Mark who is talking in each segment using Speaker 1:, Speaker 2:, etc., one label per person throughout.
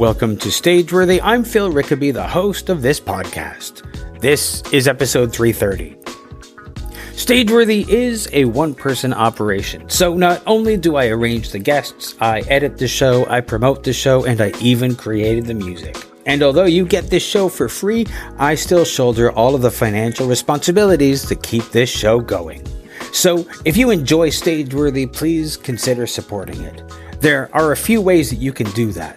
Speaker 1: Welcome to Stageworthy. I'm Phil Rickaby, the host of this podcast. This is episode 330. Stageworthy is a one-person operation, so not only do I arrange the guests, I edit the show, I promote the show, and I even created the music. And although you get this show for free, I still shoulder all of the financial responsibilities to keep this show going. So if you enjoy Stageworthy, please consider supporting it. There are a few ways that you can do that.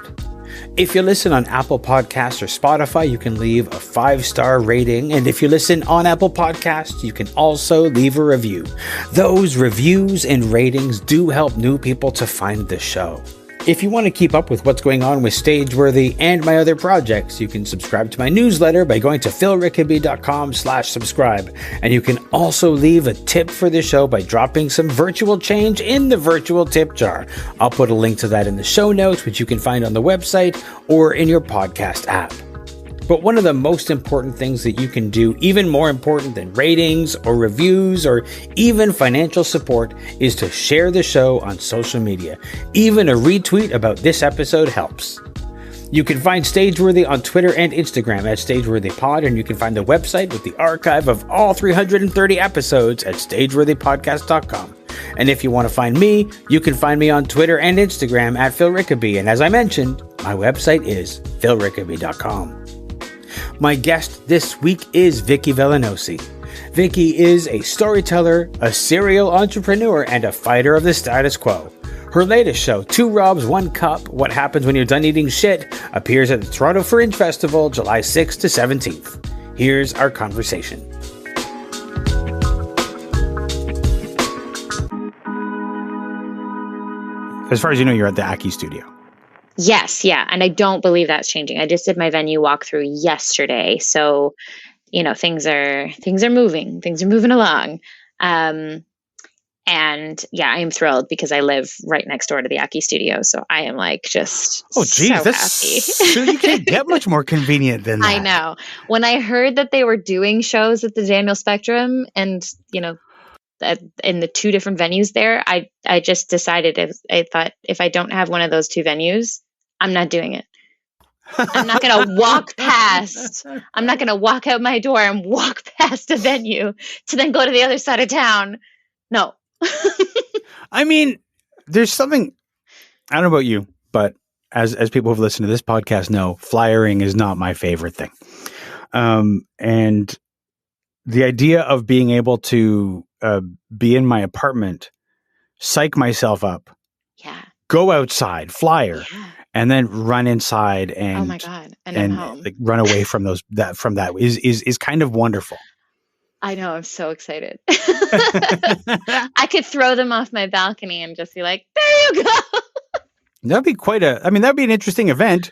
Speaker 1: If you listen on Apple Podcasts or Spotify, you can leave a 5-star rating. And if you listen on Apple Podcasts, you can also leave a review. Those reviews and ratings do help new people to find the show. If you want to keep up with what's going on with Stageworthy and my other projects, you can subscribe to my newsletter by going to philrickaby.com/subscribe. And you can also leave a tip for the show by dropping some virtual change in the virtual tip jar. I'll put a link to that in the show notes, which you can find on the website or in your podcast app. But one of the most important things that you can do, even more important than ratings or reviews or even financial support, is to share the show on social media. Even a retweet about this episode helps. You can find Stageworthy on Twitter and Instagram at StageworthyPod, and you can find the website with the archive of all 330 episodes at StageworthyPodcast.com. And if you want to find me, you can find me on Twitter and Instagram at Phil Rickaby. And as I mentioned, my website is philrickaby.com. My guest this week is Vikki Velenosi. Vikki is a storyteller, a serial entrepreneur, and a fighter of the status quo. Her latest show, 2 Robs, 1 Cup, What Happens When You're Done Eating Shit, appears at the Toronto Fringe Festival, July 6th to 17th. Here's our conversation. As far as you know, you're at the Aki studio.
Speaker 2: Yes, yeah, and I don't believe that's changing. I just did my venue walkthrough yesterday, so things are moving. Things are moving along, and yeah, I am thrilled because I live right next door to the Aki studio, so I am just
Speaker 1: that's
Speaker 2: happy.
Speaker 1: So you can't get much more convenient than that.
Speaker 2: I know. When I heard that they were doing shows at the Daniel Spectrum, and in the 2 different venues there, I just decided, I thought, if I don't have one of those 2 venues, I'm not doing it. I'm not going to walk past. I'm not going to walk out my door and walk past a venue to then go to the other side of town. No.
Speaker 1: I mean, there's something, I don't know about you, but as people who've listened to this podcast know, flyering is not my favorite thing. And the idea of being able to be in my apartment, psych myself up, go outside, flyer, and then run inside and
Speaker 2: oh my God, and I'm home.
Speaker 1: Run away from that is kind of wonderful.
Speaker 2: I know, I'm so excited. I could throw them off my balcony and just be like, there you go.
Speaker 1: That'd be that'd be an interesting event.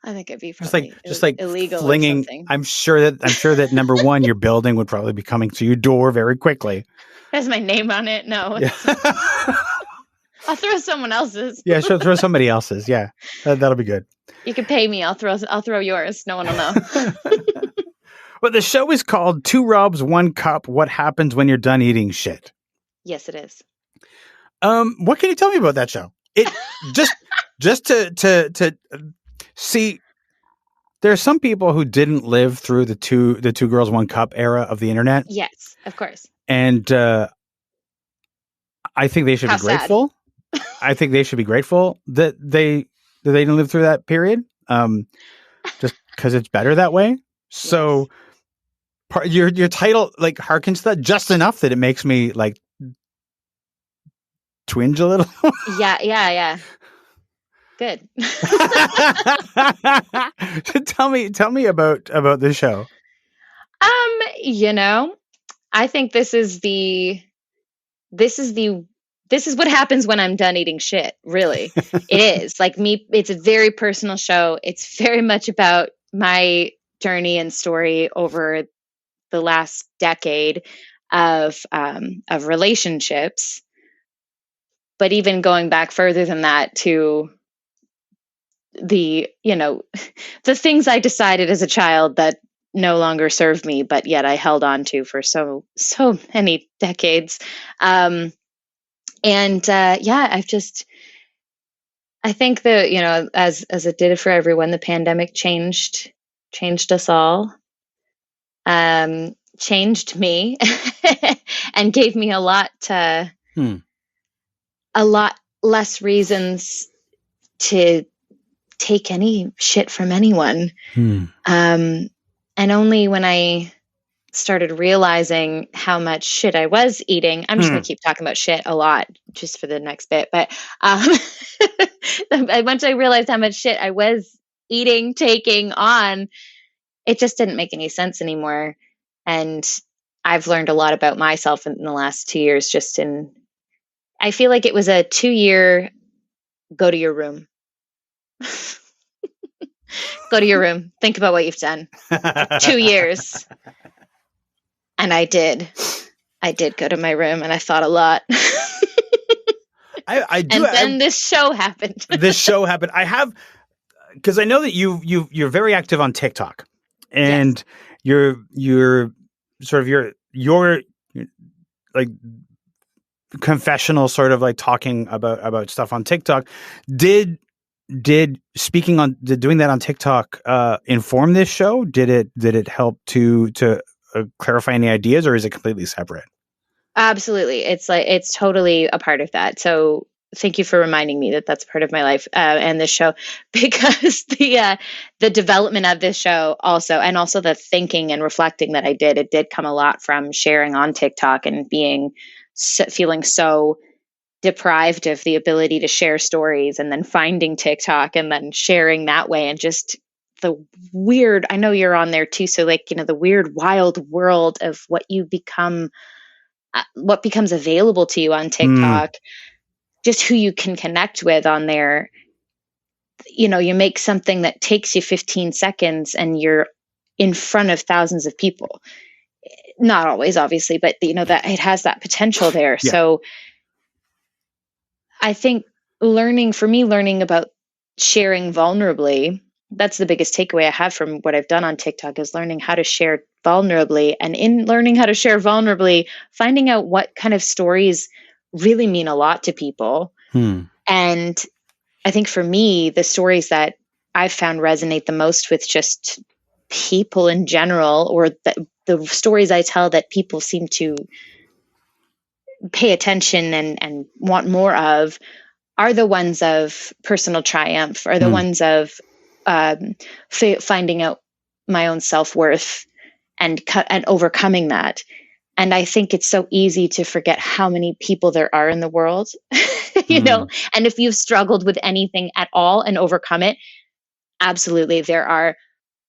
Speaker 2: I think it'd be
Speaker 1: just like
Speaker 2: illegal
Speaker 1: flinging.
Speaker 2: Or something.
Speaker 1: I'm sure that number one, your building would probably be coming to your door very quickly.
Speaker 2: Has my name on it? No. Yeah. I'll throw someone else's.
Speaker 1: Yeah, sure. Throw somebody else's. Yeah, that'll be good.
Speaker 2: You can pay me. I'll throw yours. No one will know.
Speaker 1: But the show is called 2 Robs, 1 Cup. What Happens When You're Done Eating Shit?
Speaker 2: Yes, it is.
Speaker 1: What can you tell me about that show? It just to see. There are some people who didn't live through the two girls, 1 cup era of the internet.
Speaker 2: Yes, of course.
Speaker 1: And I think they should be grateful. I think they should be grateful that they didn't live through that period. Just because it's better that way. So your title harkens to that just enough that it makes me twinge a little.
Speaker 2: Yeah. Good.
Speaker 1: Tell me about the show.
Speaker 2: I think this is what happens when I'm done eating shit. Really, it is me. It's a very personal show. It's very much about my journey and story over the last decade of relationships, but even going back further than that to the things I decided as a child that no longer served me, but yet I held on to for so many decades. I've just I think that, as it did for everyone, the pandemic changed us all, changed me, and gave me a lot less reasons to take any shit from anyone. And only when I started realizing how much shit I was eating, I'm just going to keep talking about shit a lot just for the next bit. But once I realized how much shit I was eating, taking on, it just didn't make any sense anymore. And I've learned a lot about myself in the last 2 years. I feel like it was a 2-year go to your room. Go to your room. Think about what you've done. 2 years. And I did go to my room and I thought a lot.
Speaker 3: I do.
Speaker 2: And then this show happened.
Speaker 3: I have, because I know that you're very active on TikTok, and
Speaker 2: yes.
Speaker 3: you're sort of your like confessional sort of like talking about stuff on TikTok. Did doing that on TikTok inform this show? Did it help to clarify any ideas, or is it completely separate?
Speaker 2: Absolutely. It's totally a part of that. So thank you for reminding me that that's part of my life and this show, because the development of this show also, and also the thinking and reflecting that I did, it did come a lot from sharing on TikTok and feeling so deprived of the ability to share stories, and then finding TikTok and then sharing that way, and just the weird, I know you're on there too. So like, the weird, wild world of what becomes available to you on TikTok, just who you can connect with on there. You make something that takes you 15 seconds and you're in front of thousands of people. Not always, obviously, but that it has that potential there. Yeah. So I think learning about sharing vulnerably, that's the biggest takeaway I have from what I've done on TikTok, is learning how to share vulnerably. And in learning how to share vulnerably, finding out what kind of stories really mean a lot to people. And I think for me, the stories that I've found resonate the most with just people in general, or the stories I tell that people seem to pay attention and want more of, are the ones of personal triumph, are the ones of finding out my own self-worth and overcoming that. And I think it's so easy to forget how many people there are in the world, and if you've struggled with anything at all and overcome it, absolutely, there are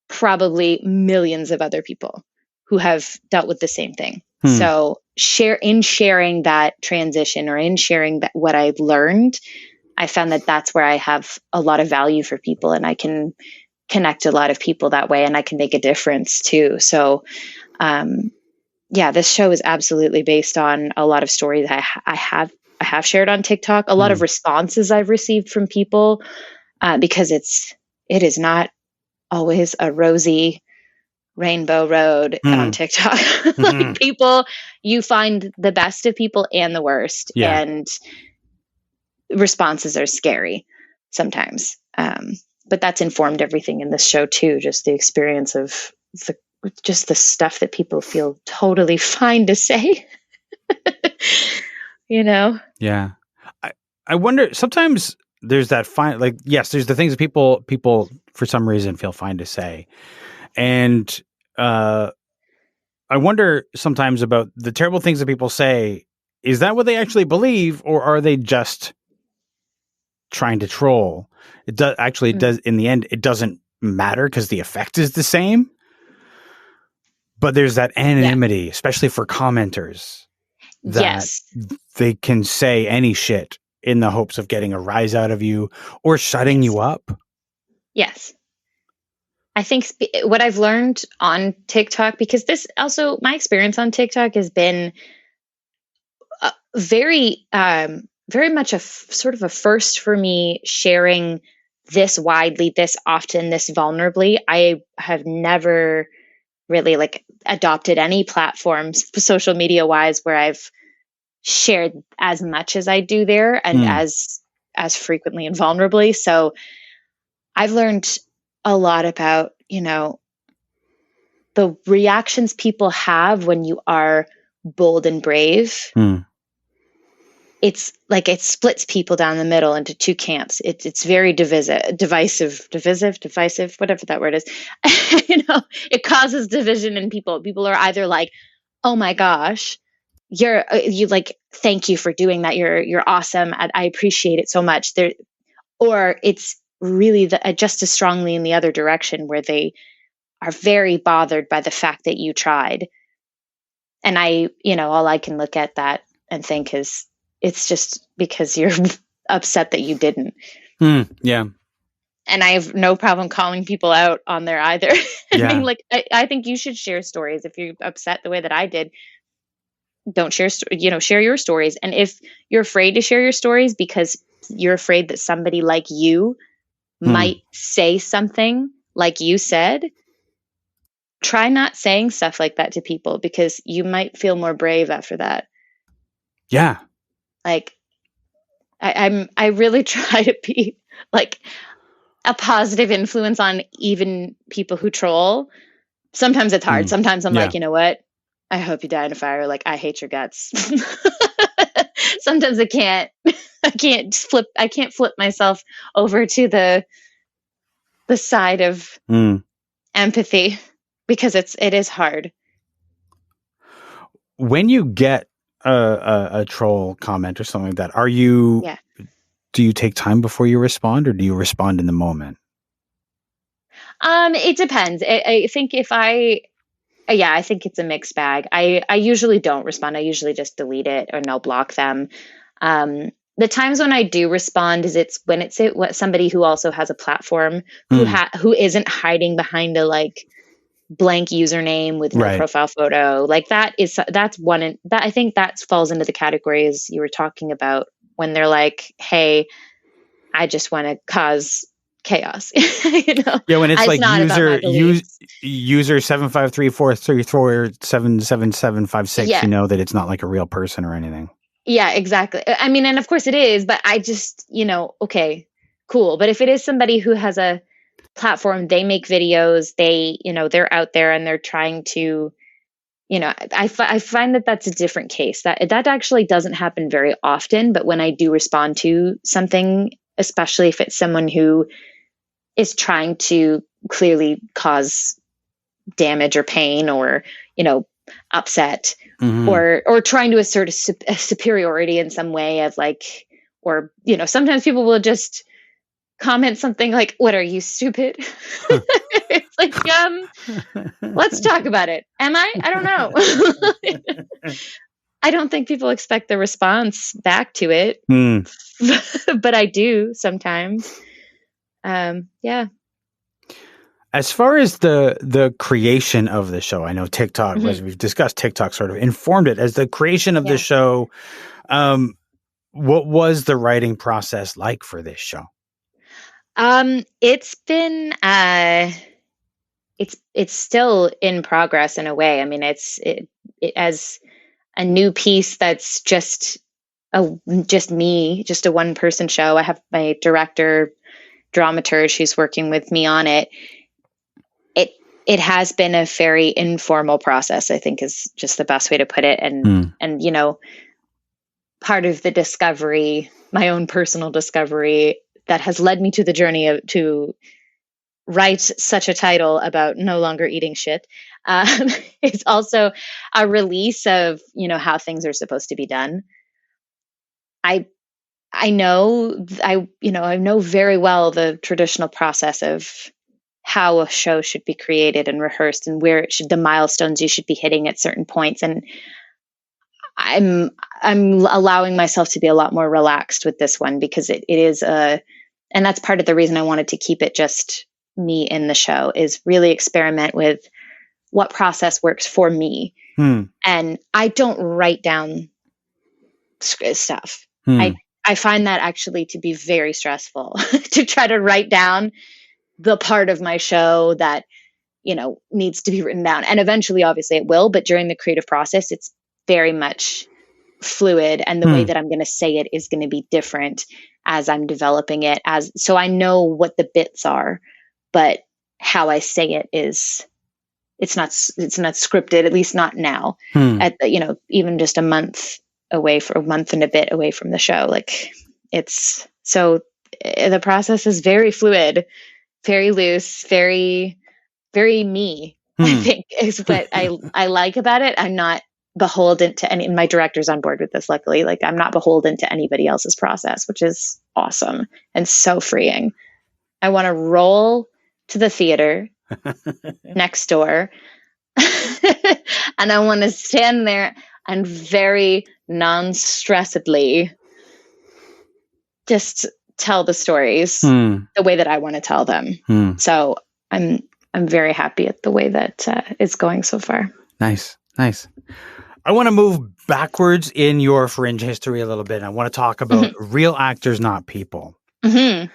Speaker 2: probably millions of other people who have dealt with the same thing. So sharing that transition, or in sharing that what I've learned, I found that that's where I have a lot of value for people, and I can connect a lot of people that way, and I can make a difference too. So, this show is absolutely based on a lot of stories I have shared on TikTok, a lot of responses I've received from people, because it is not always a rosy rainbow road on TikTok. Like, people, you find the best of people and the worst, and responses are scary sometimes. But that's informed everything in this show too. Just the experience of the stuff that people feel totally fine to say.
Speaker 3: Yeah. I wonder, sometimes there's that fine, like, yes, there's the things that people for some reason feel fine to say. And I wonder sometimes about the terrible things that people say. Is that what they actually believe, or are they just trying to troll? It does actually does in the end, it doesn't matter because the effect is the same. But there's that anonymity, especially for commenters, that they can say any shit in the hopes of getting a rise out of you or shutting you up.
Speaker 2: Yes. I think what I've learned on TikTok, because this also, my experience on TikTok has been very much a sort of a first for me, sharing this widely, this often, this vulnerably. I have never really adopted any platforms social media wise where I've shared as much as I do there, and as as frequently and vulnerably. So I've learned a lot about, the reactions people have when you are bold and brave. It's like it splits people down the middle into two camps. It's very divisive, whatever that word is. It causes division in people. People are either like, "Oh my gosh, you like, thank you for doing that. You're awesome. I appreciate it so much." Or it's really just as strongly in the other direction, where they are very bothered by the fact that you tried. And all I can look at that and think is, it's just because you're upset that you didn't.
Speaker 3: Yeah.
Speaker 2: And I have no problem calling people out on there either.
Speaker 3: Yeah.
Speaker 2: I mean, like, I think you should share stories. If you're upset the way that I did, don't share, share your stories. And if you're afraid to share your stories because you're afraid that somebody like you might say something like you said, try not saying stuff like that to people, because you might feel more brave after that.
Speaker 3: Yeah.
Speaker 2: Like, I really try to be like a positive influence on even people who troll. Sometimes it's hard. Sometimes I'm like, you know what? I hope you die in a fire. Like, I hate your guts. Sometimes I can't flip myself over to the side of empathy, because it is hard.
Speaker 3: When you get a troll comment or something like that, do you take time before you respond, or do you respond in the moment?
Speaker 2: It depends. I think I think it's a mixed bag. I usually don't respond. I usually just delete it, or no, block them. The times when I do respond is when it's somebody who also has a platform, who isn't hiding behind a like blank username with no profile photo. Like that's one. That I think that falls into the categories you were talking about, when they're like, "Hey, I just want to cause chaos."
Speaker 3: Yeah, when it's like user 75343477756, you know that it's not like a real person or anything.
Speaker 2: Yeah, exactly. I mean, and of course it is, but I just, okay, cool. But if it is somebody who has a platform, they make videos, they're out there and they're trying to, I find that that's a different case. That actually doesn't happen very often. But when I do respond to something, especially if it's someone who is trying to clearly cause damage or pain, or, upset, or trying to assert a superiority in some way, of like, or, sometimes people will just comment something like, "What, are you stupid?" It's like, let's talk about it. Am I? I don't know. I don't think people expect the response back to it, but I do sometimes. Yeah.
Speaker 3: As far as the creation of the show, I know TikTok, as we've discussed, TikTok sort of informed it. As the creation of the show, what was the writing process like for this show?
Speaker 2: It's been it's still in progress in a way. I mean, it as a new piece that's just me, just a one person show. I have my director, dramaturge, who's working with me on it. It has been a very informal process, I think, is just the best way to put it. And part of the discovery, my own personal discovery, that has led me to the journey to write such a title about no longer eating shit, is also a release of, how things are supposed to be done. I know very well the traditional process of how a show should be created and rehearsed, and the milestones you should be hitting at certain points. And I'm allowing myself to be a lot more relaxed with this one, because it is and that's part of the reason I wanted to keep it just me in the show, is really experiment with what process works for me. And I don't write down stuff. I find that actually to be very stressful, to try to write down the part of my show that, needs to be written down. And eventually, obviously it will, but during the creative process, it's very much fluid, and the way that I'm going to say it is going to be different as I'm developing it, so I know what the bits are, but how I say it is, it's not scripted, at least not now, at even just a month and a bit away from the show. Like, it's so, the process is very fluid, very loose, very, very me, I think is what I like about it. I'm not beholden to any, my director's on board with this, luckily. Like, I'm not beholden to anybody else's process, which is awesome and so freeing. I want to roll to the theater next door and I want to stand there and very non-stressedly just tell the stories the way that I want to tell them. So I'm very happy at the way that it's going so far. Nice.
Speaker 3: I want to move backwards in your Fringe history a little bit. I want to talk about real actors, not people. And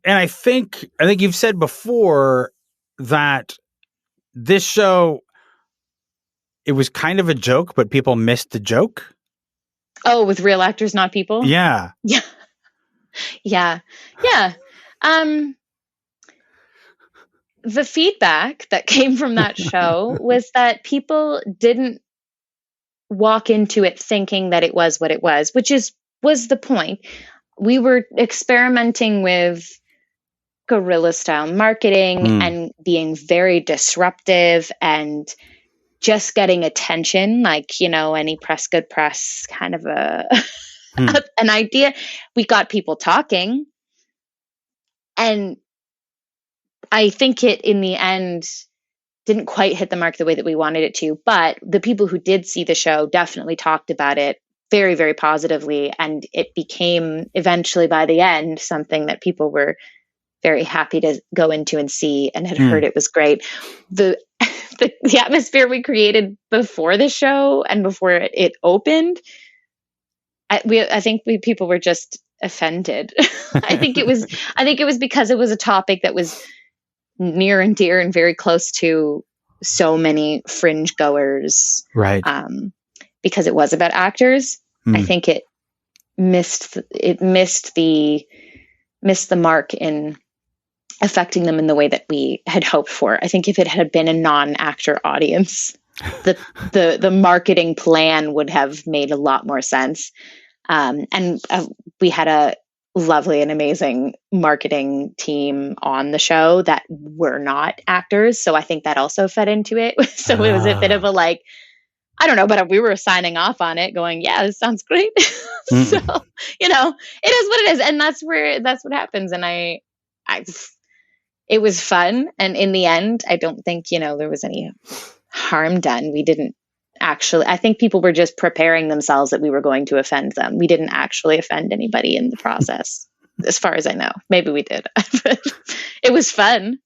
Speaker 3: I think you've said before that this show, it was kind of a joke, but people missed the joke.
Speaker 2: Oh, with real actors, not people?
Speaker 3: Yeah.
Speaker 2: Yeah. The feedback that came from that show was that people didn't walk into it thinking that it was what it was the point. We were experimenting with guerrilla style marketing and being very disruptive and just getting attention, like, any press, good press kind of an idea. We got people talking, and I think it, in the end, didn't quite hit the mark the way that we wanted it to, but the people who did see the show definitely talked about it very, very positively, and it became eventually, by the end, something that people were very happy to go into and see, and had heard it was great. The atmosphere we created before the show and before it opened, I think people were just offended. I think it was because it was a topic that was near and dear and very close to so many Fringe goers,
Speaker 3: right?
Speaker 2: Because it was about actors. I think it missed the mark in affecting them in the way that we had hoped for. I think if it had been a non-actor audience, the marketing plan would have made a lot more sense. And we had a lovely and amazing marketing team on the show that were not actors. So I think that also fed into it. So it was a bit of a, like, I don't know, but we were signing off on it going, yeah, this sounds great. So, it is what it is. And that's what happens. And it was fun. And in the end, I don't think, there was any harm done. We didn't actually, I think people were just preparing themselves that we were going to offend them. We didn't actually offend anybody in the process, as far as I know. Maybe we did, but it was fun.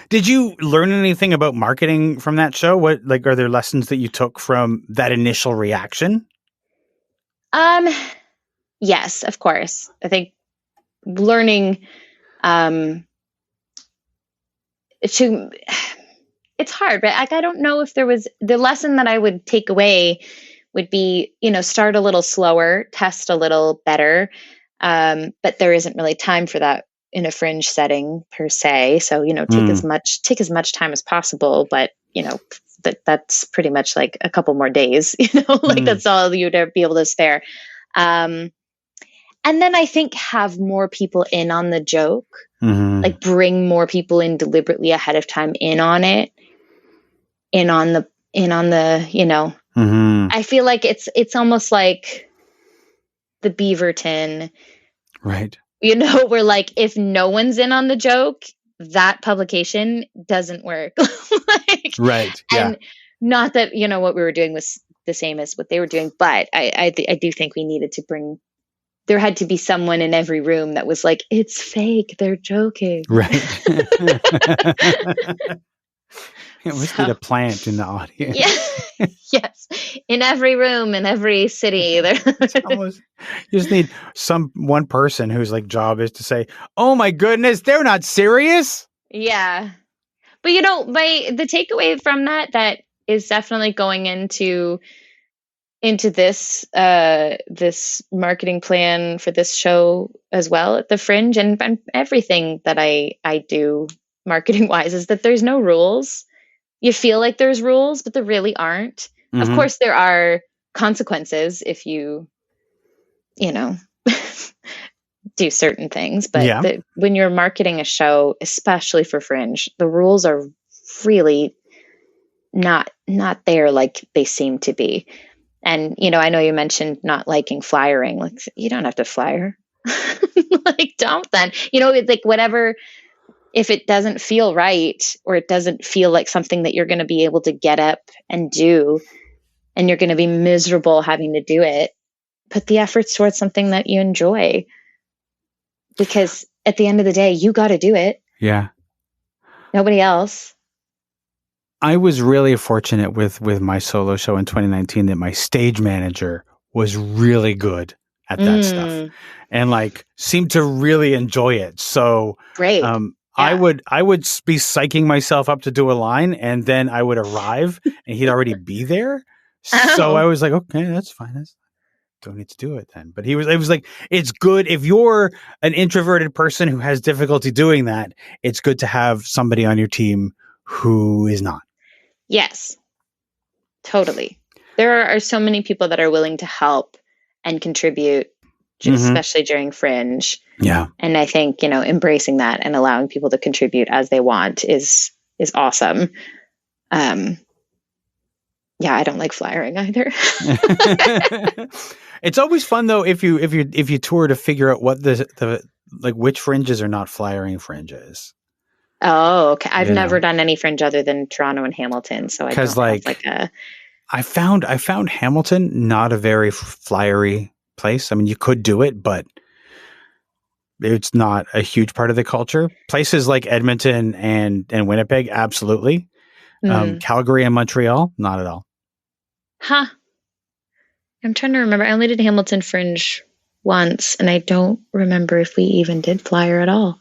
Speaker 3: Did you learn anything about marketing from that show? What, are there lessons that you took from that initial reaction?
Speaker 2: Yes, of course. I think learning, it's hard, but I don't know if there was, the lesson that I would take away would be, start a little slower, test a little better. But there isn't really time for that in a Fringe setting per se. So, take as much time as possible, but that's pretty much like a couple more days, that's all you'd be able to spare. And then I think have more people in on the joke, like bring more people in deliberately ahead of time in on it, in on the, I feel like it's almost like the Beaverton,
Speaker 3: right?
Speaker 2: Where, like, if no one's in on the joke, that publication doesn't work.
Speaker 3: Right. Yeah.
Speaker 2: And not that, what we were doing was the same as what they were doing, but I do think we needed to there had to be someone in every room that was like, it's fake, they're joking.
Speaker 3: Right. We need a plant in the audience.
Speaker 2: Yeah. Yes. In every room, in every city.
Speaker 3: You just need one person whose job is to say, oh my goodness, they're not serious.
Speaker 2: Yeah. But the takeaway from that is definitely going into into this marketing plan for this show as well at the Fringe, and everything that I do marketing wise is that there's no rules. You feel like there's rules, but there really aren't. Of course, there are consequences if you know, do certain things. But when you're marketing a show, especially for Fringe, the rules are really not there like they seem to be. And, I know you mentioned not liking flyering. Like, you don't have to flyer. Like, don't then. Like, whatever. If it doesn't feel right, or it doesn't feel like something that you're going to be able to get up and do, and you're going to be miserable having to do it, put the efforts towards something that you enjoy. Because at the end of the day, you got to do it.
Speaker 3: Yeah.
Speaker 2: Nobody else.
Speaker 3: I was really fortunate with my solo show in 2019 that my stage manager was really good at that stuff, and like seemed to really enjoy it. So
Speaker 2: great.
Speaker 3: I would be psyching myself up to do a line, and then I would arrive and he'd already be there. So I was like, okay, that's fine. Don't need to do it then. But it was like, it's good if you're an introverted person who has difficulty doing that. It's good to have somebody on your team who is not.
Speaker 2: Yes, totally. There are so many people that are willing to help and contribute, especially during Fringe.
Speaker 3: Yeah.
Speaker 2: And I think, embracing that and allowing people to contribute as they want is awesome. Yeah, I don't like flyering either.
Speaker 3: It's always fun though if you tour to figure out what the like which fringes are not flyering fringes.
Speaker 2: Oh, okay. I've never done any Fringe other than Toronto and Hamilton, so I don't have like a.
Speaker 3: I found Hamilton not a very flyery place. I mean, you could do it, but it's not a huge part of the culture. Places like Edmonton and Winnipeg, absolutely. Calgary and Montreal, not at all.
Speaker 2: Huh. I'm trying to remember. I only did Hamilton Fringe once, and I don't remember if we even did flyer at all.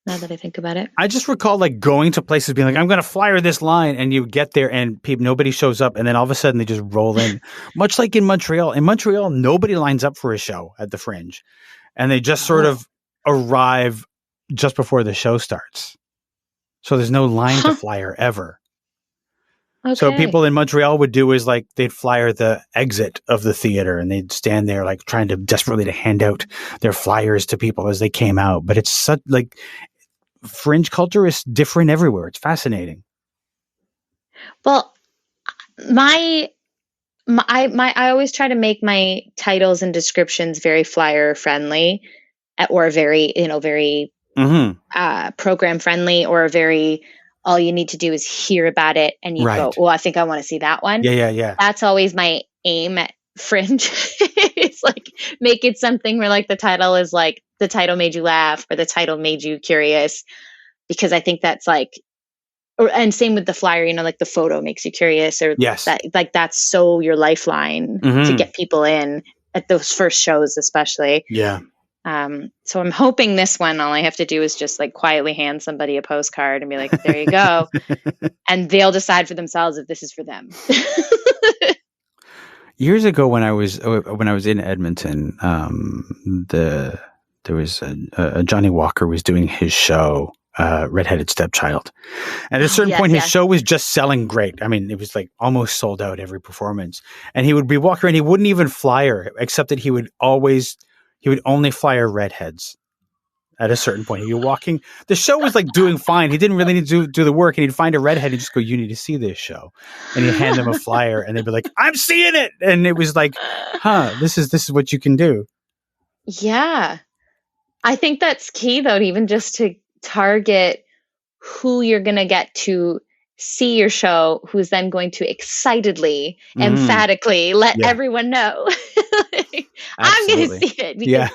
Speaker 2: Now that I think about it,
Speaker 3: I just recall like going to places being like, I'm going to flyer this line, and you get there and nobody shows up, and then all of a sudden they just roll in. Much like in Montreal. In Montreal, nobody lines up for a show at the Fringe, and they just sort of arrive just before the show starts. So there's no line to flyer ever. Okay. So people in Montreal would do is like they'd flyer the exit of the theater, and they'd stand there like trying to desperately to hand out their flyers to people as they came out. But it's such like Fringe culture is different everywhere. It's fascinating.
Speaker 2: Well, I always try to make my titles and descriptions very flyer friendly, or very program friendly, or very all you need to do is hear about it and you go, well, I think I want to see that one.
Speaker 3: Yeah.
Speaker 2: That's always my aim at Fringe. It's like make it something where like the title is like the title made you laugh or the title made you curious, because I think that's like, and same with the flyer, like the photo makes you curious, or that, like that's so your lifeline to get people in at those first shows, especially.
Speaker 3: Yeah.
Speaker 2: So I'm hoping this one, all I have to do is just like quietly hand somebody a postcard and be like, there you go. And they'll decide for themselves if this is for them.
Speaker 3: Years ago when I was in Edmonton, there was a Johnny Walker was doing his show, Redheaded Stepchild. And at a certain point, his show was just selling great. I mean, it was like almost sold out every performance. And he would be walking around, he wouldn't even flyer, except that he would only flyer redheads at a certain point. He'd be walking. The show was like doing fine. He didn't really need to do the work. And he'd find a redhead and just go, you need to see this show. And he'd hand them a flyer and they'd be like, I'm seeing it. And it was like, this is what you can do.
Speaker 2: Yeah. I think that's key though, even just to target who you're going to get to see your show, who's then going to excitedly, emphatically let everyone know. I'm going to see it, because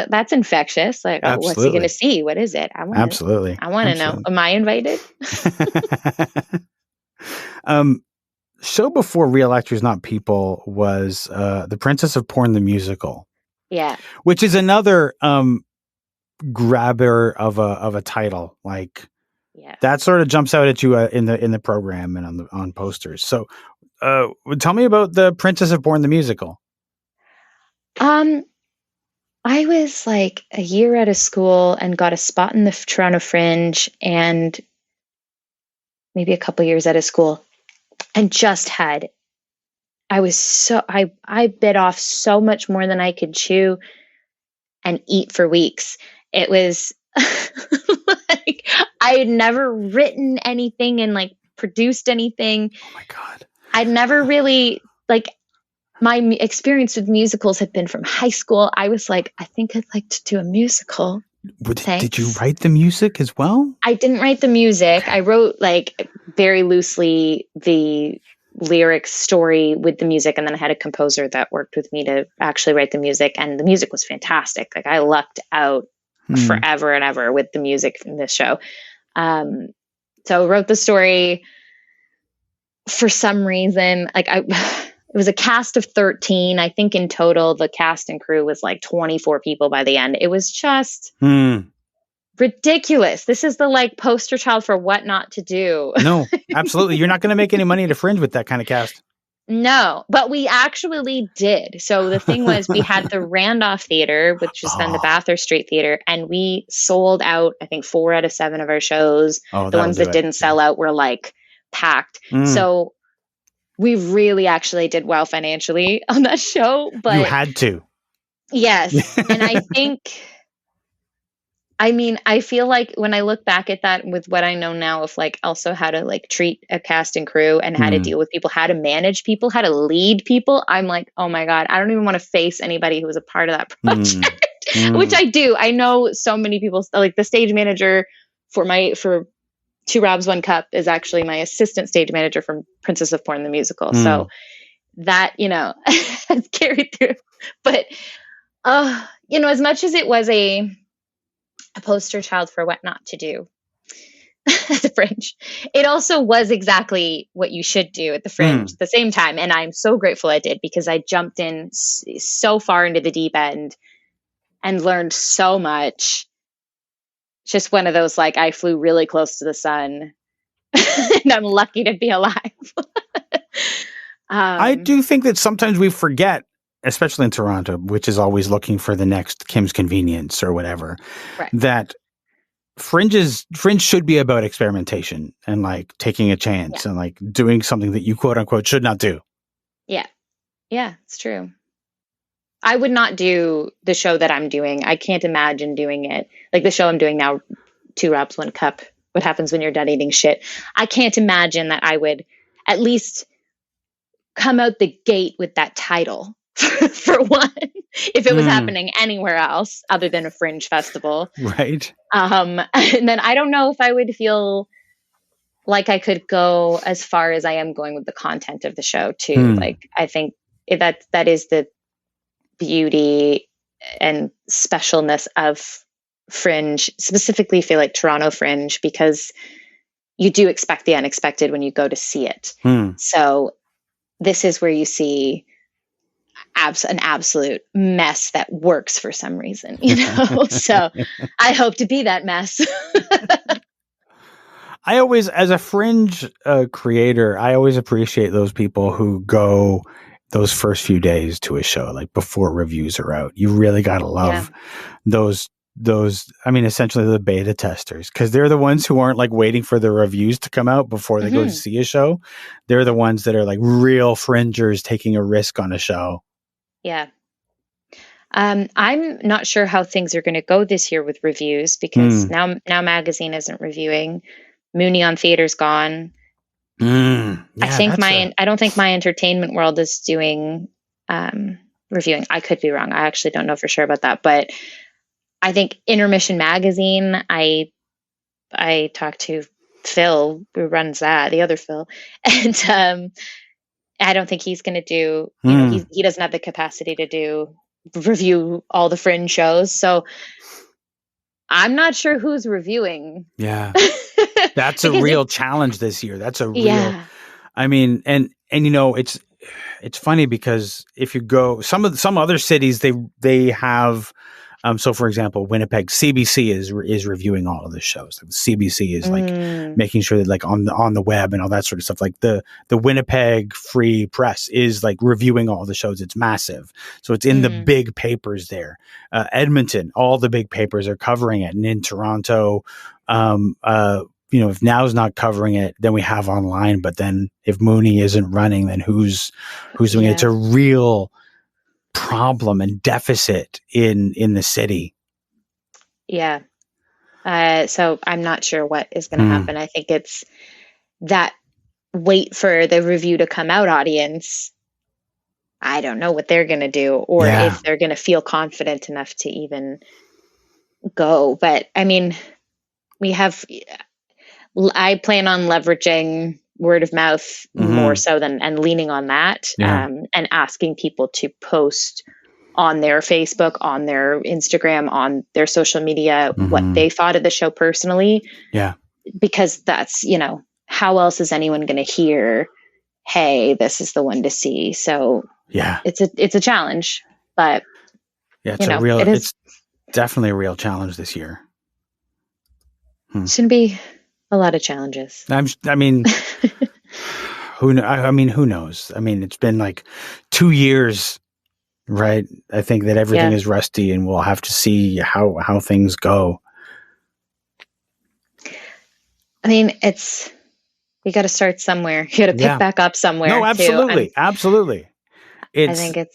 Speaker 2: that's infectious. Like, what's he going to see? What is it? I want to know. Am I invited?
Speaker 3: Show before Real Actors Not People was The Princess of Porn the Musical.
Speaker 2: Yeah.
Speaker 3: Which is another grabber of a title. Like that sort of jumps out at you in the program and on posters. So tell me about the Princess of Born the musical.
Speaker 2: I was like a year out of school and got a spot in the Toronto Fringe, and maybe a couple years out of school, and I bit off so much more than I could chew and eat for weeks. It was like I had never written anything and like produced anything.
Speaker 3: Oh my God.
Speaker 2: I'd never really my experience with musicals had been from high school. I was like, I think I'd like to do a musical.
Speaker 3: Did you write the music as well?
Speaker 2: I didn't write the music. Okay. I wrote like very loosely the lyrics story with the music, and then I had a composer that worked with me to actually write the music, and the music was fantastic. Like I lucked out forever and ever with the music from this show. So I wrote the story. For some reason, it was a cast of 13. I think in total, the cast and crew was like 24 people by the end. It was just ridiculous. This is the like poster child for what not to do.
Speaker 3: No, absolutely. You're not going to make any money at a Fringe with that kind of cast.
Speaker 2: No, but we actually did. So the thing was, we had the Randolph Theater, which was then the Bathurst Street Theater, and we sold out, I think, 4 out of 7 of our shows. The ones that didn't sell out were like packed. So we really actually did well financially on that show. But
Speaker 3: you had to.
Speaker 2: Yes. And I feel like when I look back at that with what I know now of like also how to like treat a cast and crew and how to deal with people, how to manage people, how to lead people, I'm like, oh my God, I don't even want to face anybody who was a part of that project, which I do. I know so many people, like the stage manager for 2 Robs, 1 Cup is actually my assistant stage manager from Princess of Born the musical. So that, has carried through. But, as much as it was a poster child for what not to do at the Fringe, it also was exactly what you should do at the Fringe at the same time. And I'm so grateful I did, because I jumped in so far into the deep end and learned so much. Just one of those, like, I flew really close to the sun and I'm lucky to be alive.
Speaker 3: I do think that sometimes we forget, especially in Toronto, which is always looking for the next Kim's Convenience or whatever, that Fringe should be about experimentation and like taking a chance and like doing something that you quote unquote should not do. Yeah.
Speaker 2: Yeah, it's true. I would not do the show that I'm doing. I can't imagine doing it. Like the show I'm doing now, 2 Robs, 1 Cup, What Happens When You're Done Eating Shit. I can't imagine that I would at least come out the gate with that title for one, if it was happening anywhere else other than a Fringe festival.
Speaker 3: Right.
Speaker 2: And then I don't know if I would feel like I could go as far as I am going with the content of the show too. Like, I think that is the beauty and specialness of Fringe, specifically feel like Toronto Fringe, because you do expect the unexpected when you go to see it. So this is where you see an absolute mess that works for some reason, so I hope to be that mess.
Speaker 3: I always, as a Fringe creator, I always appreciate those people who go those first few days to a show, like before reviews are out. You really got to love those, I mean, essentially the beta testers, because they're the ones who aren't like waiting for the reviews to come out before they go to see a show. They're the ones that are like real Fringers taking a risk on a show.
Speaker 2: Yeah. I'm not sure how things are going to go this year with reviews, because now Magazine isn't reviewing. Mooney on Theater's gone.
Speaker 3: Yeah,
Speaker 2: I don't think My Entertainment World is doing reviewing. I could be wrong. I actually don't know for sure about that, but I think Intermission Magazine, I talked to Phil, who runs that, the other Phil, and I don't think he's going to do, he doesn't have the capacity to review all the Fringe shows. So I'm not sure who's reviewing.
Speaker 3: Yeah. That's a real challenge this year. That's a real, I mean, and it's funny because if you go some other cities, they have So, for example, Winnipeg CBC is reviewing all of the shows. Like, the CBC is like making sure that, like, on the web and all that sort of stuff. Like the Winnipeg Free Press is like reviewing all the shows. It's massive, so it's in the big papers there. Edmonton, all the big papers are covering it, and in Toronto, if Now's not covering it, then we have online. But then if Mooney isn't running, then who's doing it? It's a real problem and deficit in the city.
Speaker 2: Yeah. So I'm not sure what is going to happen. I think it's that wait for the review to come out audience. I don't know what they're going to do, or if they're going to feel confident enough to even go. But I mean, I plan on leveraging word of mouth more so and leaning on that, and asking people to post on their Facebook, on their Instagram, on their social media, what they thought of the show personally. Yeah. Because that's, how else is anyone going to hear, hey, this is the one to see. So it's a challenge, but
Speaker 3: it's definitely a real challenge this year.
Speaker 2: Shouldn't be a lot of challenges.
Speaker 3: I mean, who knows? I mean, it's been like 2 years, right? I think that everything is rusty, and we'll have to see how things go.
Speaker 2: I mean, you got to start somewhere. You got to pick back up somewhere.
Speaker 3: No, absolutely. Absolutely.
Speaker 2: I think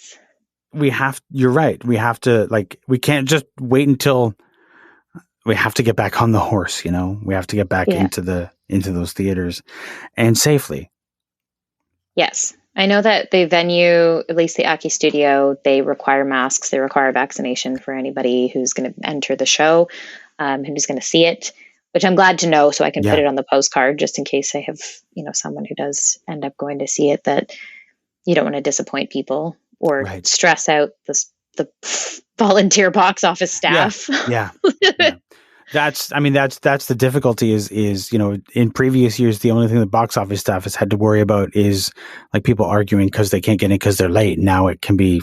Speaker 3: you're right. We have to, we can't just wait until we have to get back on the horse, we have to get back into those theaters, and safely. Yes.
Speaker 2: I know that the venue, at least the Aki Studio, they require masks. They require vaccination for anybody who's going to enter the show, who's going to see it, which I'm glad to know, so I can put it on the postcard just in case I have, someone who does end up going to see it, that you don't want to disappoint people or stress out the volunteer box office staff.
Speaker 3: Yeah. That's the difficulty is, in previous years, the only thing the box office staff has had to worry about is like people arguing because they can't get in because they're late. Now it can be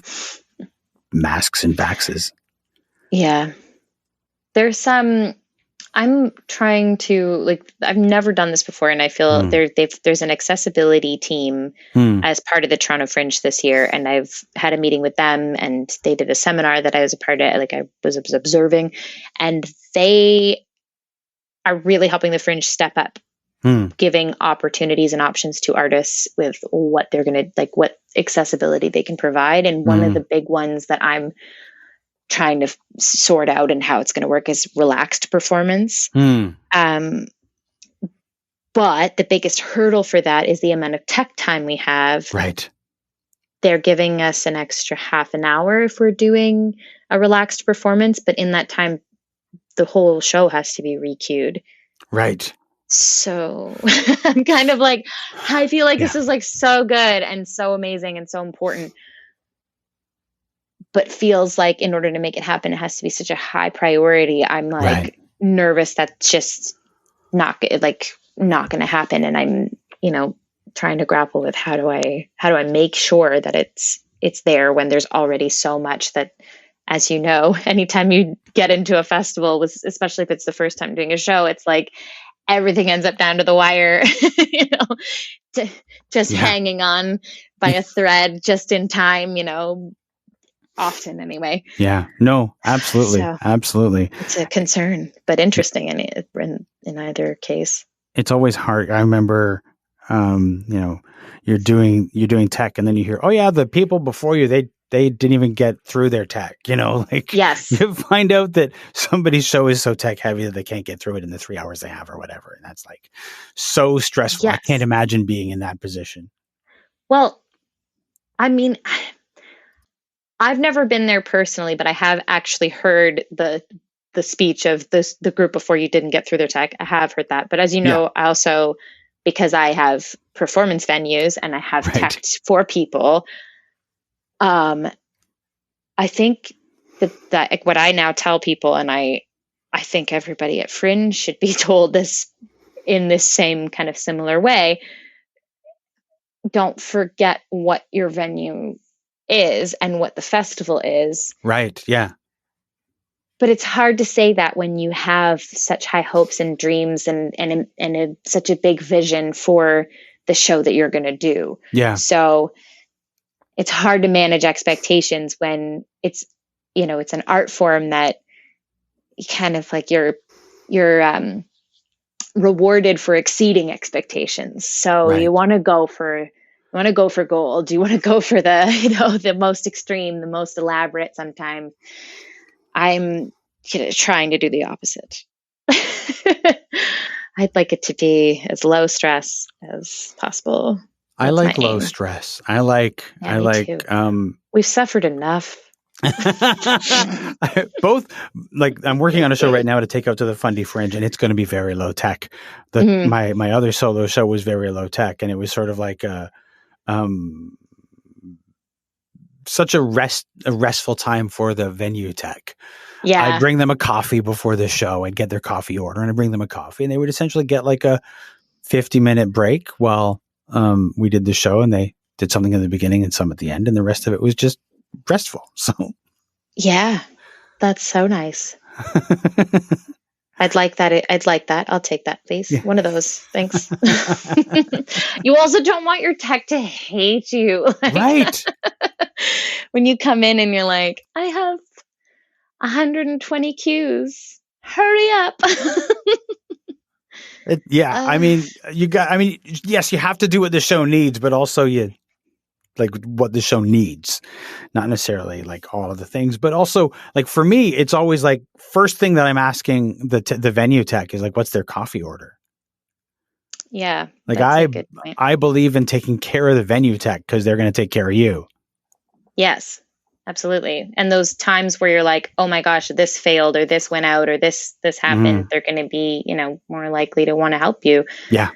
Speaker 3: masks and vaxes.
Speaker 2: Yeah. There's I'm trying to, I've never done this before, and I feel there's an accessibility team as part of the Toronto Fringe this year, and I've had a meeting with them, and they did a seminar that I was a part of, I was observing, and they are really helping the Fringe step up, giving opportunities and options to artists with what they're going to, what accessibility they can provide. And one of the big ones that I'm trying to sort out and how it's going to work is relaxed performance. But the biggest hurdle for that is the amount of tech time we have.
Speaker 3: Right.
Speaker 2: They're giving us an extra half an hour if we're doing a relaxed performance, but in that time, the whole show has to be recued.
Speaker 3: Right.
Speaker 2: So I'm kind of I feel like this is so good and so amazing and so important, but feels like in order to make it happen, it has to be such a high priority. I'm nervous that's just not going to happen. And I'm, trying to grapple with how do I make sure that it's there when there's already so much that, as you know, anytime you get into a festival, especially if it's the first time doing a show, it's everything ends up down to the wire, hanging on by a thread just in time, often anyway.
Speaker 3: Yeah, no, absolutely. So, absolutely.
Speaker 2: It's a concern, but interesting in either case.
Speaker 3: It's always hard. I remember, you're doing tech, and then you hear, oh yeah, the people before you, they didn't even get through their tech,
Speaker 2: yes.
Speaker 3: You find out that somebody's show is so tech heavy that they can't get through it in the 3 hours they have or whatever. And that's so stressful. Yes. I can't imagine being in that position.
Speaker 2: Well, I mean, I've never been there personally, but I have actually heard the speech of the group before you didn't get through their tech. I have heard that. But as you know, I also, because I have performance venues and I have tech for people, I think that what I now tell people, and I think everybody at Fringe should be told this in this same kind of similar way, don't forget what your venue is and what the festival is.
Speaker 3: Right. Yeah.
Speaker 2: but it's hard to say that when you have such high hopes and dreams and such a big vision for the show that you're going to do.
Speaker 3: Yeah.
Speaker 2: So it's hard to manage expectations when it's, it's an art form that kind of like you're rewarded for exceeding expectations. So
Speaker 3: Right.
Speaker 2: you want to go for gold. You want to go for the, the most extreme, the most elaborate sometimes. I'm trying to do the opposite. I'd like it to be as low stress as possible.
Speaker 3: I
Speaker 2: That's
Speaker 3: like
Speaker 2: my
Speaker 3: low
Speaker 2: aim.
Speaker 3: stress. I like
Speaker 2: too. We've suffered enough.
Speaker 3: both. Like, I'm working on a show right now to take out to the Fundy Fringe, and it's going to be very low tech. My other solo show was very low tech, and it was sort of like such a restful time for the venue tech.
Speaker 2: Yeah.
Speaker 3: I'd bring them a coffee before the show. I'd get their coffee order, and I'd bring them a coffee, and they would essentially get like a 50-minute break while we did the show, and they did something in the beginning and some at the end, and the rest of it was just restful. So
Speaker 2: yeah, that's so nice. I'd like that. I'll take that, please. Yeah. One of those. Thanks. You also don't want your tech to hate you.
Speaker 3: Right.
Speaker 2: When you come in and you're like, I have 120 cues. Hurry up.
Speaker 3: Yes, you have to do what the show needs, but also like what the show needs, not necessarily like all of the things, but also like for me, it's always like first thing that I'm asking the venue tech is like, what's their coffee order?
Speaker 2: Yeah.
Speaker 3: Like I believe in taking care of the venue tech because they're going to take care of you.
Speaker 2: Yes, absolutely. And those times where you're like, oh my gosh, this failed or this went out or this happened, they're going to be, more likely to want to help you.
Speaker 3: Yeah.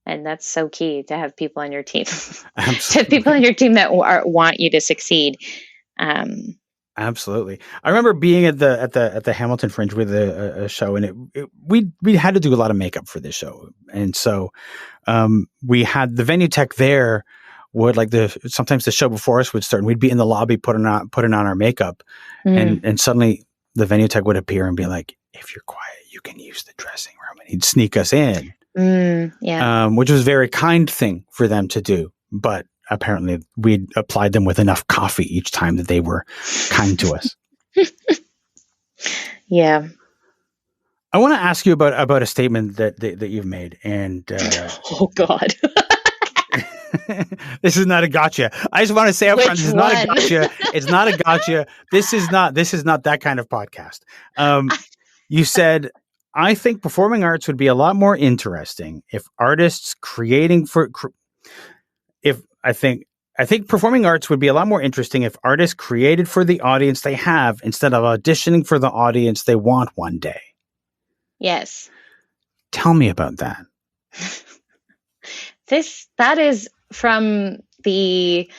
Speaker 2: And that's so key to have people on your team, to have people on your team that want you to succeed.
Speaker 3: Absolutely. I remember being at the Hamilton Fringe with a show, and we had to do a lot of makeup for this show. And so we had the venue tech there would sometimes the show before us would start, and we'd be in the lobby putting on our makeup. And suddenly the venue tech would appear and be like, if you're quiet, you can use the dressing room. And he'd sneak us in. Which was a very kind thing for them to do. But apparently we'd applied them with enough coffee each time that they were kind to us.
Speaker 2: Yeah.
Speaker 3: I want to ask you about a statement that you've made. And
Speaker 2: oh God.
Speaker 3: This is not a gotcha. I just want to say up front, this is not a gotcha. It's not a gotcha. This is not that kind of podcast. You said, I think performing arts would be a lot more interesting if artists creating for I think performing arts would be a lot more interesting if artists created for the audience they have instead of auditioning for the audience they want one day.
Speaker 2: Yes.
Speaker 3: Tell me about that.
Speaker 2: That is from the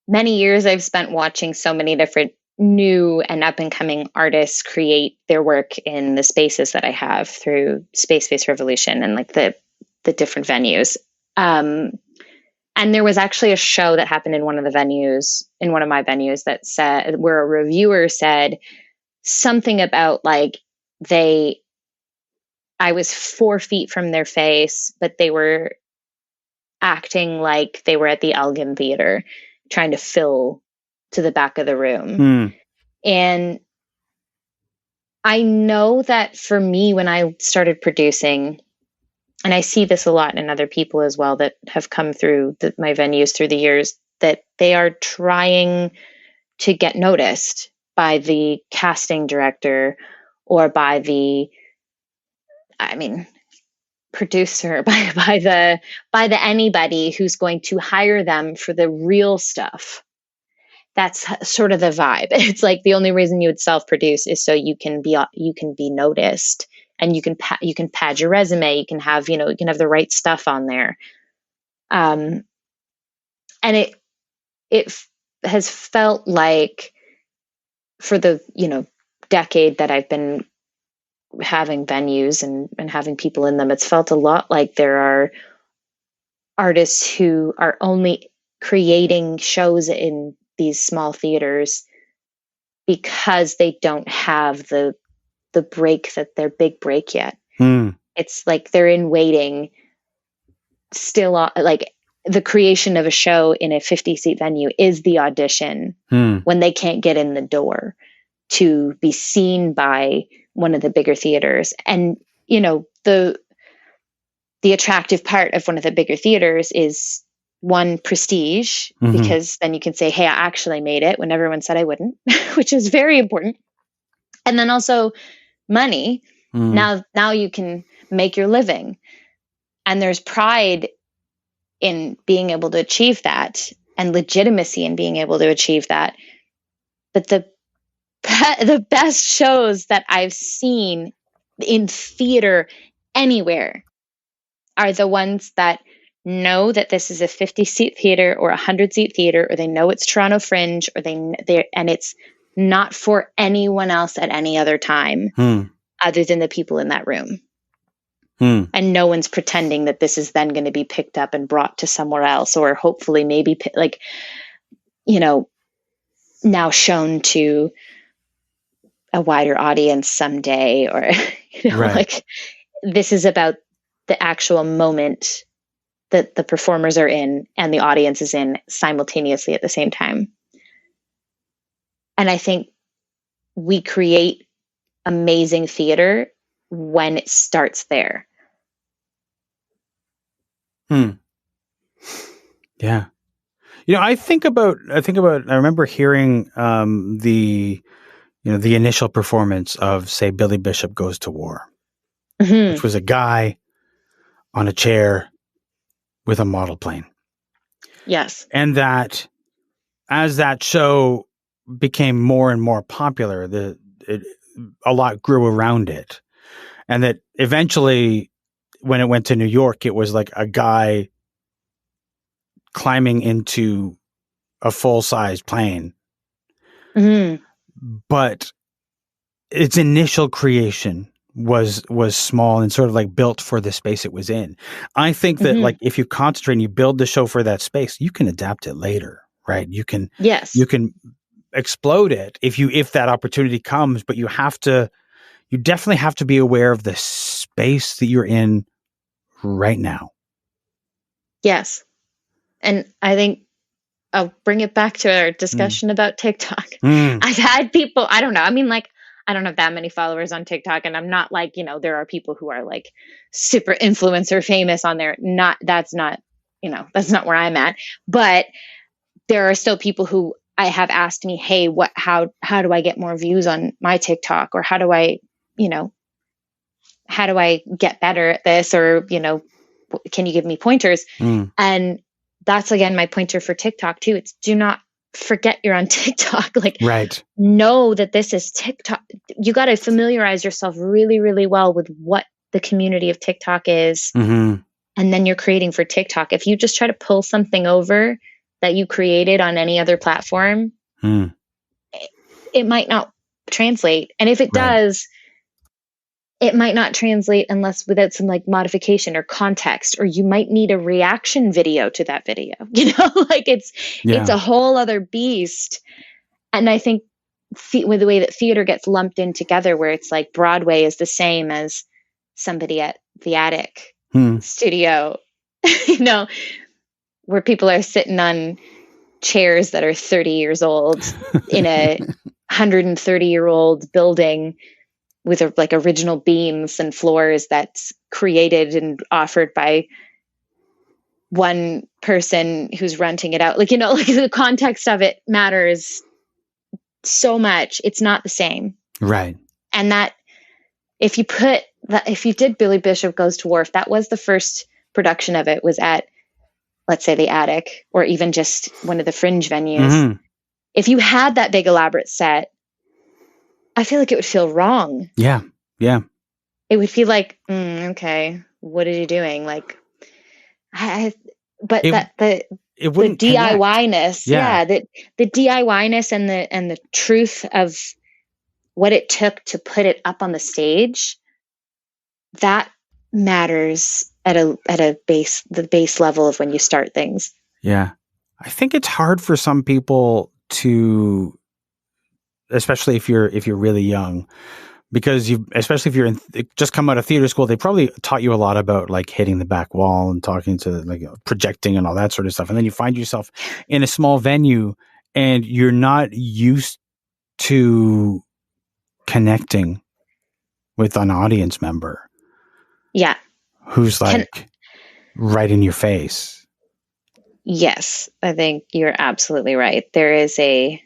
Speaker 2: many years I've spent watching so many different new and up and coming artists create their work in the spaces that I have through Space Revolution and like the different venues. And there was actually a show that happened in one of my venues that said, where a reviewer said something about like I was 4 feet from their face, but they were acting like they were at the Elgin Theater trying to fill to the back of the room. And I know that for me, when I started producing, and I see this a lot in other people as well that have come through my venues through the years, that they are trying to get noticed by the casting director or by the, producer, by the anybody who's going to hire them for the real stuff. That's sort of the vibe. It's like the only reason you would self-produce is so you can be noticed, and you can pad your resume. You can have the right stuff on there. And it has felt like for the decade that I've been having venues and having people in them, it's felt a lot like there are artists who are only creating shows in these small theaters because they don't have the break, their big break yet. It's like they're in waiting still, like the creation of a show in a 50-seat venue is the audition when they can't get in the door to be seen by one of the bigger theaters. And, you know, the attractive part of one of the bigger theaters is, one, prestige, because then you can say, hey, I actually made it when everyone said I wouldn't, which is very important. And then also money. Now you can make your living. And there's pride in being able to achieve that, and legitimacy in being able to achieve that. But the best shows that I've seen in theater anywhere are the ones that know that this is a 50-seat theater or a 100-seat theater, or they know it's Toronto Fringe, or and it's not for anyone else at any other time other than the people in that room. And no one's pretending that this is then going to be picked up and brought to somewhere else, or hopefully maybe like, you know, now shown to a wider audience someday, or, you know, like this is about the actual moment that the performers are in and the audience is in simultaneously at the same time. And I think we create amazing theater when it starts there.
Speaker 3: Yeah. You know, I remember hearing the initial performance of, say, Billy Bishop Goes to War, which was a guy on a chair with a model plane.
Speaker 2: Yes.
Speaker 3: And that as that show became more and more popular, a lot grew around it. And that eventually, when it went to New York, it was like a guy climbing into a full-size plane. But its initial creation was small and sort of like built for the space it was in. I think that like if you concentrate and you build the show for that space, you can adapt it later, right? You can explode it if that opportunity comes, but you definitely have to be aware of the space that you're in right now.
Speaker 2: Yes. And I think I'll bring it back to our discussion about TikTok. I've had people, I don't know. I mean, like, I don't have that many followers on TikTok, and I'm not like, you know, there are people who are like super influencer famous on there. That's not where I'm at. But there are still people who I have asked me, hey, how do I get more views on my TikTok? Or how do I get better at this? Or, you know, can you give me pointers? And that's, again, my pointer for TikTok too. It's do not forget you're on TikTok. Like, know that this is TikTok. You got to familiarize yourself really, really well with what the community of TikTok is. And then you're creating for TikTok. If you just try to pull something over that you created on any other platform, it might not translate. And if it does, it might not translate unless without some like modification or context, or you might need a reaction video to that video, you know, like it's a whole other beast. And I think with the way that theater gets lumped in together, where it's like Broadway is the same as somebody at the Attic studio, you know, where people are sitting on chairs that are 30 years old in a 130-year-old building with like original beams and floors that's created and offered by one person who's renting it out. Like, you know, like the context of it matters so much. It's not the same.
Speaker 3: Right.
Speaker 2: And that if you did Billy Bishop Goes to War, if that was the first production of it was at, let's say, the Attic, or even just one of the fringe venues, if you had that big elaborate set, I feel like it would feel wrong.
Speaker 3: Yeah. Yeah.
Speaker 2: It would feel like, okay, what are you doing? Like, the DIY-ness, the DIY-ness and the truth of what it took to put it up on the stage, that matters at the base level of when you start things.
Speaker 3: Yeah. I think it's hard for some people to especially if you're really young, because especially if you're just come out of theater school, they probably taught you a lot about like hitting the back wall and talking to like projecting and all that sort of stuff. And then you find yourself in a small venue and you're not used to connecting with an audience member.
Speaker 2: Yeah.
Speaker 3: Who's like right in your face.
Speaker 2: Yes, I think you're absolutely right. There is the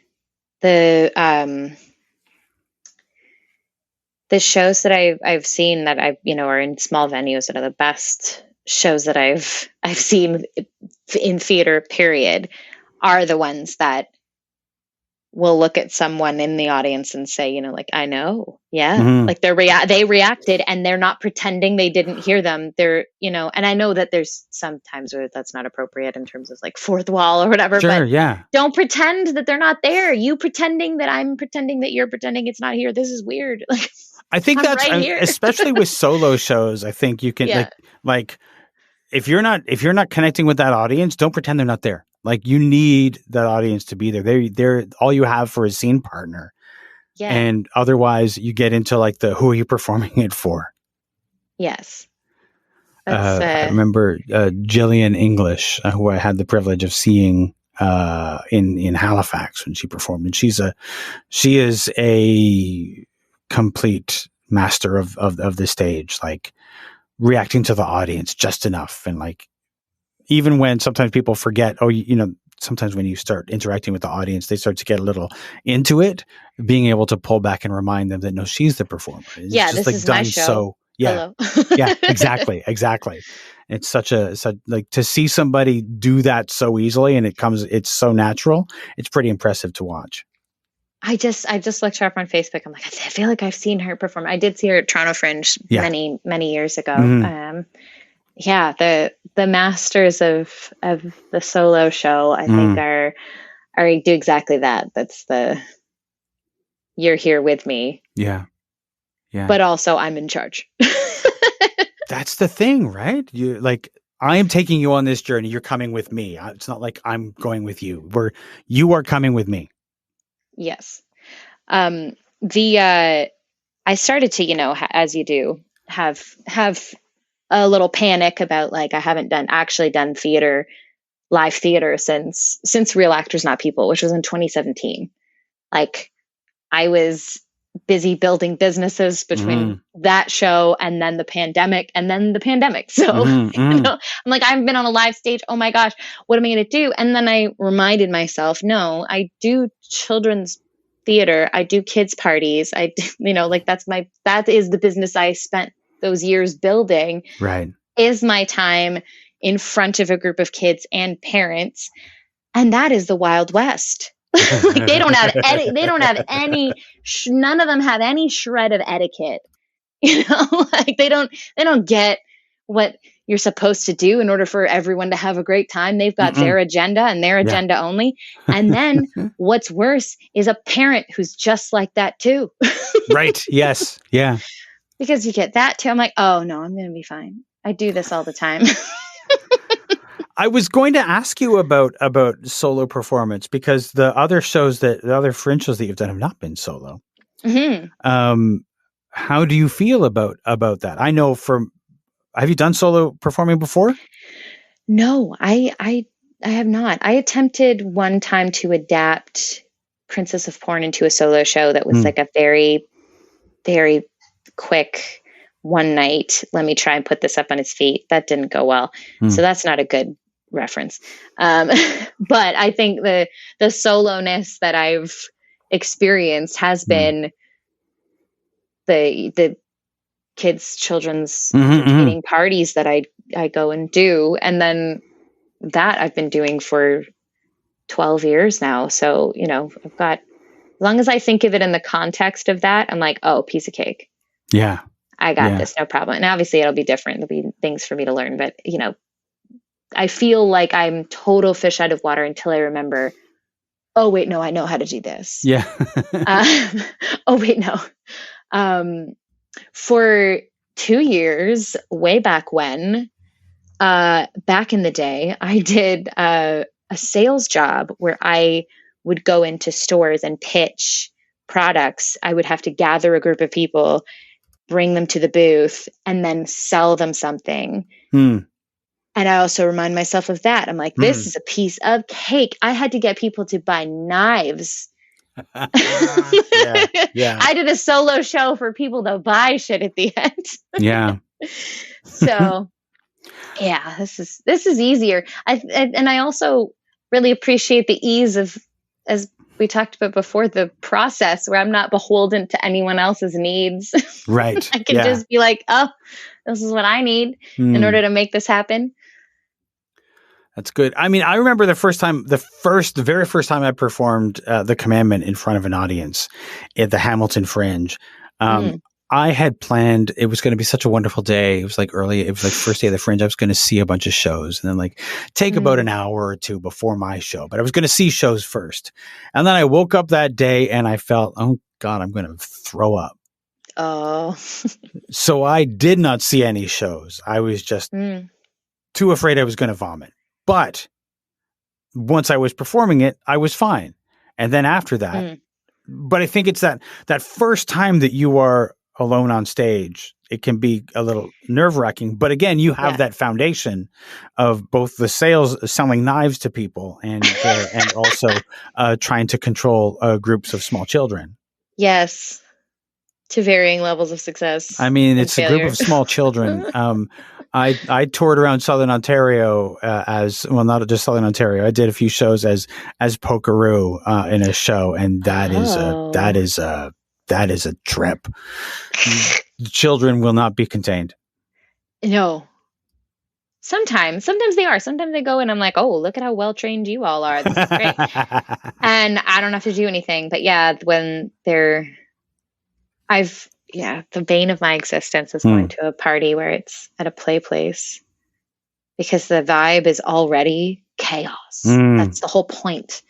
Speaker 2: shows that I've seen that are in small venues that are the best shows that I've seen in theater, period, are the ones that will look at someone in the audience and say, like, I know. Yeah.
Speaker 3: Mm-hmm.
Speaker 2: Like they reacted and they're not pretending they didn't hear them. They're, and I know that there's sometimes where that's not appropriate in terms of like fourth wall or whatever,
Speaker 3: Sure,
Speaker 2: but
Speaker 3: yeah.
Speaker 2: Don't pretend that they're not there. You pretending that I'm pretending that you're pretending it's not here. This is weird. Like,
Speaker 3: I think that's
Speaker 2: right here.
Speaker 3: especially with solo shows. I think you can like if you're not connecting with that audience, don't pretend they're not there. Like you need that audience to be there. They're all you have for a scene partner. Yeah. And otherwise you get into like who are you performing it for?
Speaker 2: Yes.
Speaker 3: I remember Jillian English, who I had the privilege of seeing in Halifax when she performed, and she is a complete master of the stage, like reacting to the audience just enough, and like even when sometimes people forget, sometimes when you start interacting with the audience, they start to get a little into it, being able to pull back and remind them that no, she's the performer. It's
Speaker 2: just
Speaker 3: this
Speaker 2: like
Speaker 3: is done
Speaker 2: my show.
Speaker 3: So yeah. Yeah, exactly. It's such like to see somebody do that so easily and it's so natural. It's pretty impressive to watch.
Speaker 2: I just looked her up on Facebook. I'm like, I feel like I've seen her perform. I did see her at Toronto Fringe many, many years ago. Mm-hmm. The masters of the solo show, I think are do exactly that. That's you're here with me.
Speaker 3: Yeah. Yeah.
Speaker 2: But also I'm in charge.
Speaker 3: That's the thing, right? You like, I am taking you on this journey. You're coming with me. It's not like I'm going with you. You are coming with me. Yes.
Speaker 2: I started to, as you do, have a little panic about like, I haven't actually done live theater since Real Actors Not People, which was in 2017. Like I was busy building businesses between that show and then the pandemic. So, I'm like, I've been on a live stage. Oh my gosh, what am I going to do? And then I reminded myself, no, I do children's theater. I do kids parties. I, like that is the business I spent those years building.
Speaker 3: Right.
Speaker 2: Is my time in front of a group of kids and parents. And that is the Wild West. Like they don't have any, none of them have any shred of etiquette, like they don't get what you're supposed to do in order for everyone to have a great time. They've got their agenda and their agenda only. And then what's worse is a parent who's just like that too.
Speaker 3: Right. Yes. Yeah.
Speaker 2: Because you get that too. I'm like, oh no, I'm going to be fine. I do this all the time.
Speaker 3: I was going to ask you about solo performance because the other fringe shows that you've done have not been solo. Mm-hmm. How do you feel about that? I know have you done solo performing before?
Speaker 2: No, I have not. I attempted one time to adapt Princess of Porn into a solo show that was like a very, very quick one night. Let me try and put this up on its feet. That didn't go well. So that's not a good reference. But I think the soloness that I've experienced has been the children's entertaining parties that I go and do. And then that I've been doing for 12 years now. So, I've got, as long as I think of it in the context of that, I'm like, oh, piece of cake.
Speaker 3: Yeah.
Speaker 2: I got this, no problem. And obviously it'll be different. There'll be things for me to learn, but I feel like I'm total fish out of water until I remember, oh wait, no, I know how to do this.
Speaker 3: Yeah.
Speaker 2: Oh wait, no. For 2 years, way back when, back in the day, I did a sales job where I would go into stores and pitch products, I would have to gather a group of people, bring them to the booth, and then sell them something. And I also remind myself of that. I'm like, this is a piece of cake. I had to get people to buy knives.
Speaker 3: Yeah.
Speaker 2: I did a solo show for people to buy shit at the end.
Speaker 3: Yeah.
Speaker 2: So yeah, this is easier. I also really appreciate the ease of, as we talked about before, the process where I'm not beholden to anyone else's needs.
Speaker 3: Right.
Speaker 2: I can just be like, oh, this is what I need in order to make this happen.
Speaker 3: That's good. I mean, I remember the very first time I performed The Commandment in front of an audience at the Hamilton Fringe. I had planned, it was going to be such a wonderful day. It was like first day of the Fringe. I was going to see a bunch of shows and then like take about an hour or two before my show, but I was going to see shows first. And then I woke up that day and I felt, oh God, I'm going to throw up.
Speaker 2: Oh.
Speaker 3: So I did not see any shows. I was just too afraid I was going to vomit. But once I was performing it, I was fine. And then after that, but I think it's that first time that you are alone on stage, it can be a little nerve-wracking. But again, you have that foundation of both the selling knives to people and also trying to control groups of small children. Yes.
Speaker 2: To varying levels of success.
Speaker 3: I mean, it's failure. A group of small children. I toured around Southern Ontario not just Southern Ontario. I did a few shows as Pokeroo in a show, and that is a trip. The children will not be contained.
Speaker 2: No. Sometimes they are. Sometimes they go and I'm like, oh, look at how well trained you all are. This is great. And I don't have to do anything. But yeah, when the bane of my existence is going to a party where it's at a play place because the vibe is already chaos. That's the whole point.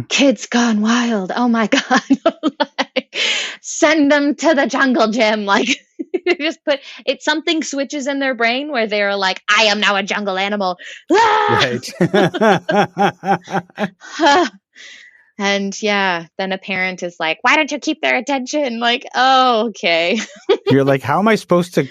Speaker 2: Kids gone wild. Oh my God. Send them to the jungle gym. Like just something switches in their brain where they're like, I am now a jungle animal. Right. And then a parent is like, why don't you keep their attention? Like, oh, okay.
Speaker 3: You're like, how am I supposed to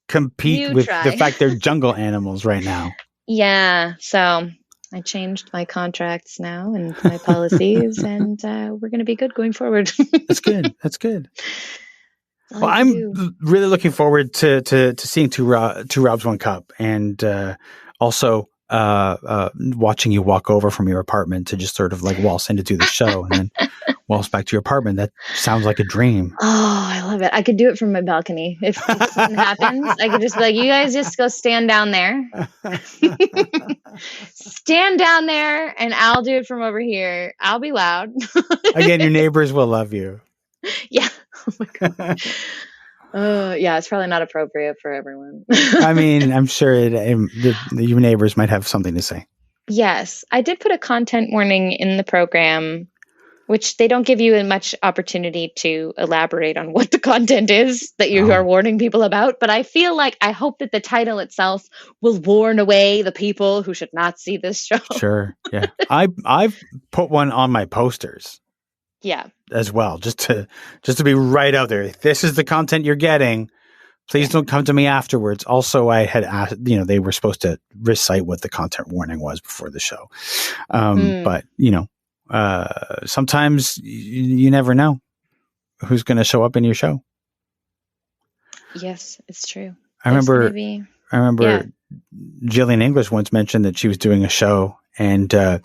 Speaker 3: compete with the fact they're jungle animals right now?
Speaker 2: Yeah. So I changed my contracts now and my policies, and we're going to be good going forward.
Speaker 3: That's good. That's good. Well, I'm really looking forward to seeing two Robs, One Cup, and also watching you walk over from your apartment to just sort of like waltz in to do the show and then waltz back to your apartment. That sounds like a dream.
Speaker 2: Oh, I love it. I could do it from my balcony. If something happens, I could just be like, you guys just go stand down there. Stand down there and I'll do it from over here. I'll be loud.
Speaker 3: Again, your neighbors will love you.
Speaker 2: Yeah. Oh my God. Yeah, it's probably not appropriate for everyone.
Speaker 3: I mean, I'm sure your neighbors might have something to say.
Speaker 2: Yes. I did put a content warning in the program, which they don't give you much opportunity to elaborate on what the content is that you are warning people about. But I hope that the title itself will warn away the people who should not see this show.
Speaker 3: Sure. Yeah. I've put one on my posters.
Speaker 2: Yeah.
Speaker 3: As well, just to be right out there. This is the content you're getting. Please don't come to me afterwards. Also, I had asked, they were supposed to recite what the content warning was before the show. But, sometimes you never know who's going to show up in your show.
Speaker 2: Yes, it's true.
Speaker 3: I remember Jillian English once mentioned that she was doing a show and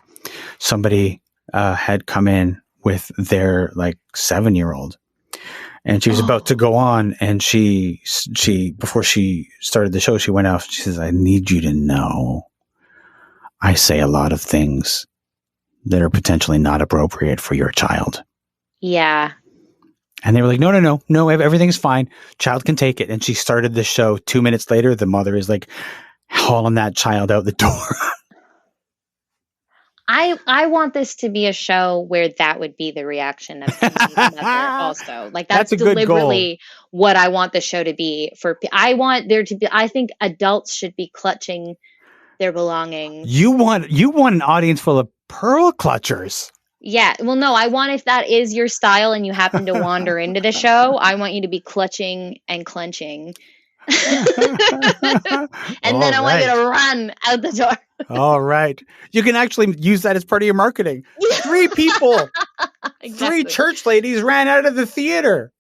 Speaker 3: somebody had come in with their 7-year-old, and she was about to go on, and she before she started the show, she went off. She says, "I need you to know, I say a lot of things that are potentially not appropriate for your child."
Speaker 2: Yeah.
Speaker 3: And they were like, no, everything's fine. Child can take it. And she started the show. 2 minutes later, the mother is hauling that child out the door.
Speaker 2: I want this to be a show where that would be the reaction of the mother also. That's deliberately what I want the show to be. I think adults should be clutching their belongings.
Speaker 3: You want an audience full of pearl clutchers.
Speaker 2: Yeah. Well, no, I want, if that is your style and you happen to wander into the show, I want you to be clutching and clenching. And then I want you to run out the door.
Speaker 3: All right. You can actually use that as part of your marketing. 3 people,
Speaker 2: Exactly.
Speaker 3: 3 church ladies ran out of the theater.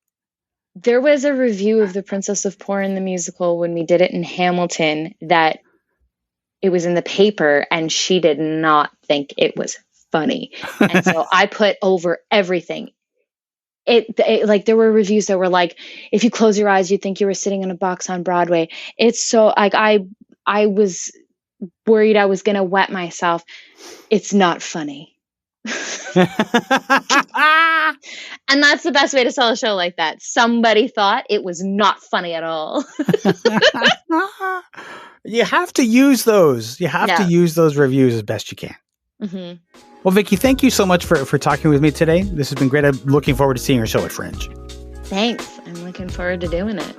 Speaker 2: There was a review of The Princess of Porin the musical when we did it in Hamilton that it was in the paper, and she did not think it was funny. And so I put over everything. It like, there were reviews that were like, if you close your eyes, you'd think you were sitting in a box on Broadway. It's so, like, I was worried I was going to wet myself. It's not funny. And that's the best way to sell a show like that. Somebody thought it was not funny at all.
Speaker 3: You have to use those. You have to use those reviews as best you can.
Speaker 2: Mm-hmm.
Speaker 3: Well, Vikki, thank you so much for talking with me today. This has been great. I'm looking forward to seeing your show at Fringe.
Speaker 2: Thanks. I'm looking forward to doing it.